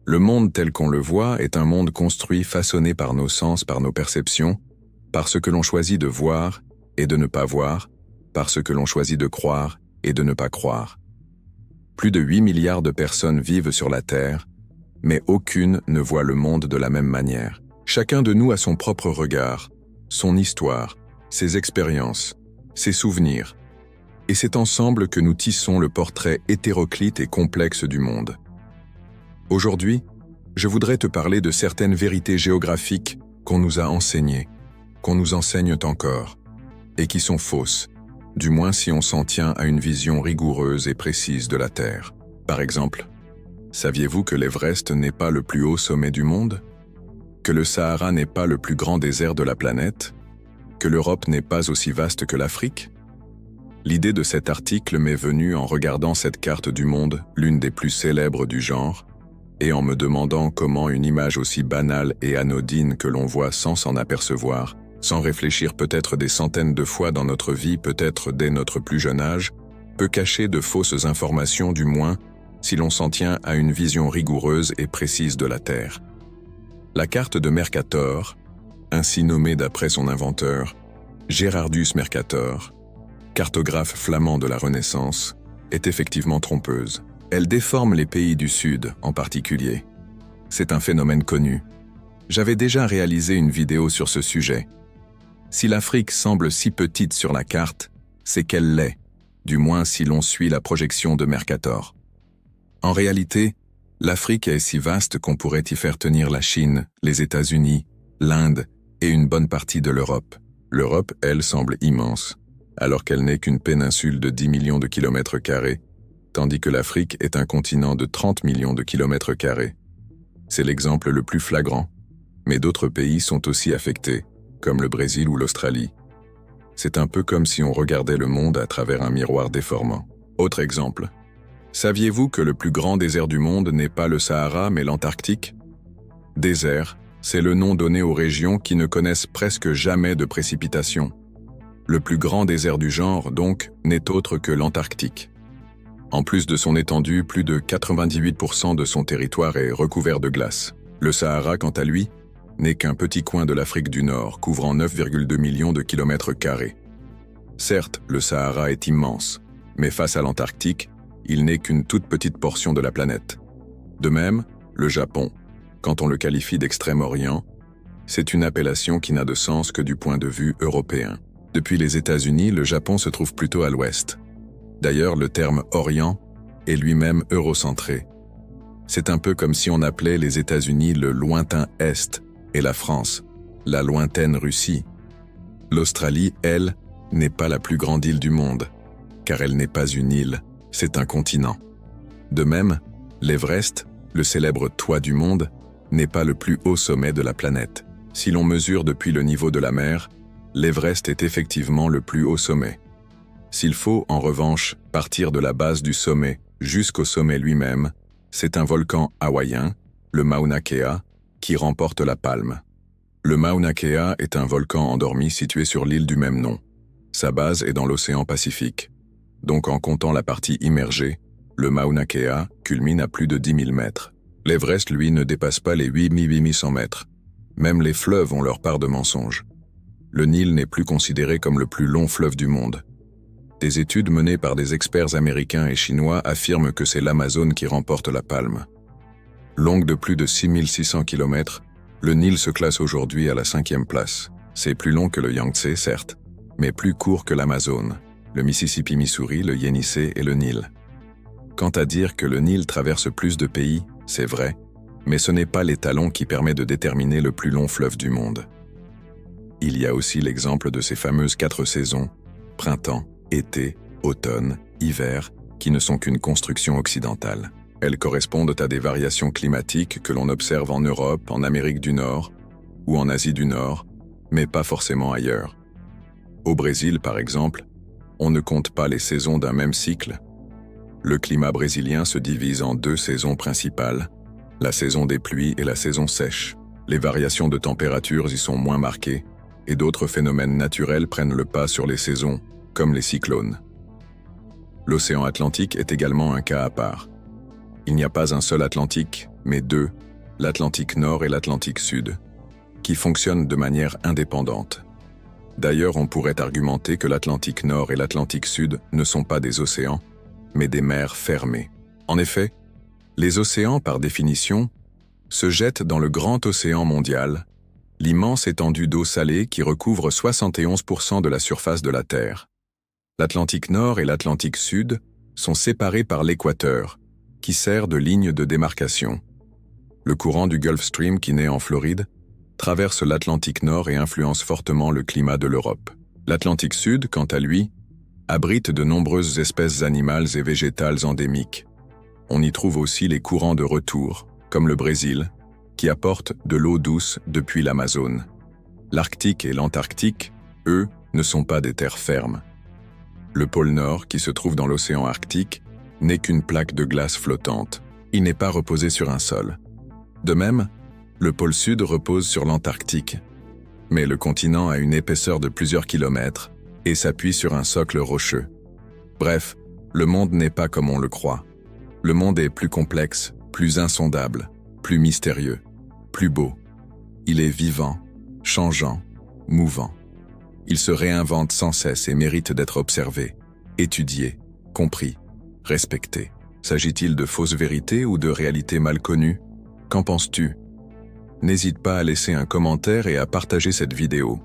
Le monde tel qu'on le voit est un monde construit, façonné par nos sens, par nos perceptions, par ce que l'on choisit de voir et de ne pas voir, par ce que l'on choisit de croire et de ne pas croire. Plus de 8 milliards de personnes vivent sur la Terre, mais aucune ne voit le monde de la même manière. Chacun de nous a son propre regard, son histoire, ses expériences, ses souvenirs. Et c'est ensemble que nous tissons le portrait hétéroclite et complexe du monde. Aujourd'hui, je voudrais te parler de certaines vérités géographiques qu'on nous a enseignées, qu'on nous enseigne encore, et qui sont fausses, du moins si on s'en tient à une vision rigoureuse et précise de la Terre. Par exemple, saviez-vous que l'Everest n'est pas le plus haut sommet du monde? Que le Sahara n'est pas le plus grand désert de la planète? Que l'Europe n'est pas aussi vaste que l'Afrique? L'idée de cet article m'est venue en regardant cette carte du monde, l'une des plus célèbres du genre, et en me demandant comment une image aussi banale et anodine que l'on voit sans s'en apercevoir, sans réfléchir peut-être des centaines de fois dans notre vie, peut-être dès notre plus jeune âge, peut cacher de fausses informations du moins, si l'on s'en tient à une vision rigoureuse et précise de la Terre. La carte de Mercator, ainsi nommée d'après son inventeur, Gerardus Mercator, cartographe flamand de la Renaissance, est effectivement trompeuse. Elle déforme les pays du Sud, en particulier. C'est un phénomène connu. J'avais déjà réalisé une vidéo sur ce sujet. Si l'Afrique semble si petite sur la carte, c'est qu'elle l'est, du moins si l'on suit la projection de Mercator. En réalité, l'Afrique est si vaste qu'on pourrait y faire tenir la Chine, les États-Unis, l'Inde et une bonne partie de l'Europe. L'Europe, elle, semble immense, alors qu'elle n'est qu'une péninsule de 10 millions de kilomètres carrés, tandis que l'Afrique est un continent de 30 millions de kilomètres carrés. C'est l'exemple le plus flagrant, mais d'autres pays sont aussi affectés, comme le Brésil ou l'Australie. C'est un peu comme si on regardait le monde à travers un miroir déformant. Autre exemple. Saviez-vous que le plus grand désert du monde n'est pas le Sahara mais l'Antarctique? Désert, c'est le nom donné aux régions qui ne connaissent presque jamais de précipitations. Le plus grand désert du genre, donc, n'est autre que l'Antarctique. En plus de son étendue, plus de 98% de son territoire est recouvert de glace. Le Sahara, quant à lui, n'est qu'un petit coin de l'Afrique du Nord, couvrant 9,2 millions de kilomètres carrés. Certes, le Sahara est immense, mais face à l'Antarctique, il n'est qu'une toute petite portion de la planète. De même, le Japon, quand on le qualifie d'Extrême-Orient, c'est une appellation qui n'a de sens que du point de vue européen. Depuis les États-Unis, le Japon se trouve plutôt à l'ouest. D'ailleurs, le terme « Orient » est lui-même eurocentré. C'est un peu comme si on appelait les États-Unis le lointain Est et la France, la lointaine Russie. L'Australie, elle, n'est pas la plus grande île du monde, car elle n'est pas une île, c'est un continent. De même, l'Everest, le célèbre toit du monde, n'est pas le plus haut sommet de la planète. Si l'on mesure depuis le niveau de la mer, l'Everest est effectivement le plus haut sommet. S'il faut, en revanche, partir de la base du sommet jusqu'au sommet lui-même, c'est un volcan hawaïen, le Mauna Kea, qui remporte la palme. Le Mauna Kea est un volcan endormi situé sur l'île du même nom. Sa base est dans l'océan Pacifique. Donc en comptant la partie immergée, le Mauna Kea culmine à plus de 10 000 mètres. L'Everest, lui, ne dépasse pas les 8 800 mètres. Même les fleuves ont leur part de mensonges. Le Nil n'est plus considéré comme le plus long fleuve du monde. Des études menées par des experts américains et chinois affirment que c'est l'Amazone qui remporte la palme. Longue de plus de 6600 km, le Nil se classe aujourd'hui à la 5e place. C'est plus long que le Yangtze, certes, mais plus court que l'Amazone, le Mississippi, Missouri, le Yenisei et le Nil. Quant à dire que le Nil traverse plus de pays, c'est vrai, mais ce n'est pas l'étalon qui permet de déterminer le plus long fleuve du monde. Il y a aussi l'exemple de ces fameuses 4 saisons, printemps, été, automne, hiver, qui ne sont qu'une construction occidentale. Elles correspondent à des variations climatiques que l'on observe en Europe, en Amérique du Nord ou en Asie du Nord, mais pas forcément ailleurs. Au Brésil, par exemple, on ne compte pas les saisons d'un même cycle. Le climat brésilien se divise en 2 saisons principales, la saison des pluies et la saison sèche. Les variations de température y sont moins marquées, et d'autres phénomènes naturels prennent le pas sur les saisons, comme les cyclones. L'océan Atlantique est également un cas à part. Il n'y a pas un seul Atlantique, mais deux, l'Atlantique Nord et l'Atlantique Sud, qui fonctionnent de manière indépendante. D'ailleurs, on pourrait argumenter que l'Atlantique Nord et l'Atlantique Sud ne sont pas des océans, mais des mers fermées. En effet, les océans, par définition, se jettent dans le grand océan mondial, l'immense étendue d'eau salée qui recouvre 71% de la surface de la Terre. L'Atlantique Nord et l'Atlantique Sud sont séparés par l'équateur, qui sert de ligne de démarcation. Le courant du Gulf Stream qui naît en Floride traverse l'Atlantique Nord et influence fortement le climat de l'Europe. L'Atlantique Sud, quant à lui, abrite de nombreuses espèces animales et végétales endémiques. On y trouve aussi les courants de retour, comme le Brésil, qui apportent de l'eau douce depuis l'Amazone. L'Arctique et l'Antarctique, eux, ne sont pas des terres fermes. Le pôle Nord, qui se trouve dans l'océan Arctique, n'est qu'une plaque de glace flottante. Il n'est pas reposé sur un sol. De même, le pôle Sud repose sur l'Antarctique. Mais le continent a une épaisseur de plusieurs kilomètres et s'appuie sur un socle rocheux. Bref, le monde n'est pas comme on le croit. Le monde est plus complexe, plus insondable, plus mystérieux, plus beau. Il est vivant, changeant, mouvant. Il se réinvente sans cesse et mérite d'être observé, étudié, compris, respecté. S'agit-il de fausses vérités ou de réalités mal connues? Qu'en penses-tu? N'hésite pas à laisser un commentaire et à partager cette vidéo.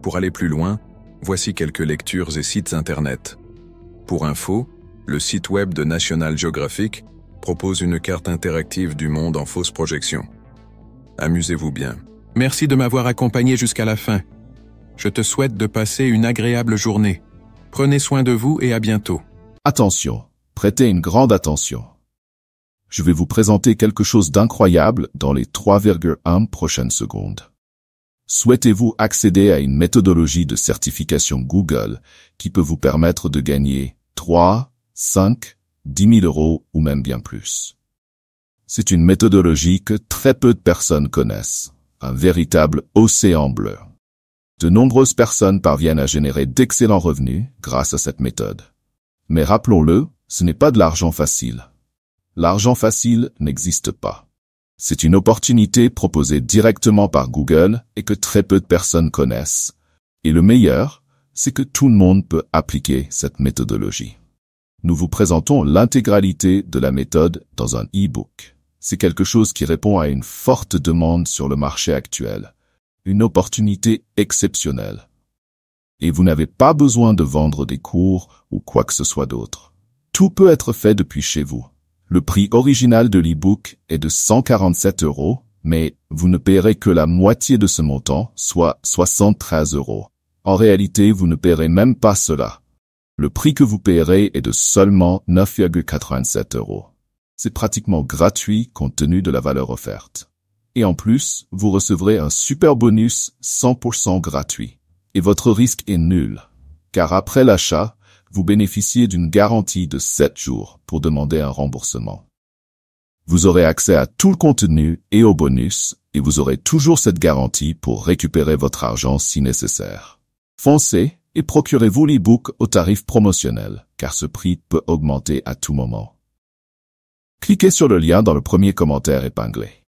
Pour aller plus loin, voici quelques lectures et sites internet. Pour info, le site web de National Geographic propose une carte interactive du monde en fausse projection. Amusez-vous bien. Merci de m'avoir accompagné jusqu'à la fin. Je te souhaite de passer une agréable journée. Prenez soin de vous et à bientôt. Attention, prêtez une grande attention. Je vais vous présenter quelque chose d'incroyable dans les 3,1 prochaines secondes. Souhaitez-vous accéder à une méthodologie de certification Google qui peut vous permettre de gagner 3, 5, 10 000 euros ou même bien plus? C'est une méthodologie que très peu de personnes connaissent, un véritable océan bleu. De nombreuses personnes parviennent à générer d'excellents revenus grâce à cette méthode. Mais rappelons-le, ce n'est pas de l'argent facile. L'argent facile n'existe pas. C'est une opportunité proposée directement par Google et que très peu de personnes connaissent. Et le meilleur, c'est que tout le monde peut appliquer cette méthodologie. Nous vous présentons l'intégralité de la méthode dans un e-book. C'est quelque chose qui répond à une forte demande sur le marché actuel. Une opportunité exceptionnelle. Et vous n'avez pas besoin de vendre des cours ou quoi que ce soit d'autre. Tout peut être fait depuis chez vous. Le prix original de l'e-book est de 147 €, mais vous ne paierez que la moitié de ce montant, soit 73 €. En réalité, vous ne paierez même pas cela. Le prix que vous paierez est de seulement 9,87 €. C'est pratiquement gratuit compte tenu de la valeur offerte. Et en plus, vous recevrez un super bonus 100% gratuit. Et votre risque est nul, car après l'achat, vous bénéficiez d'une garantie de 7 jours pour demander un remboursement. Vous aurez accès à tout le contenu et aux bonus, et vous aurez toujours cette garantie pour récupérer votre argent si nécessaire. Foncez et procurez-vous l'e-book au tarif promotionnel, car ce prix peut augmenter à tout moment. Cliquez sur le lien dans le premier commentaire épinglé.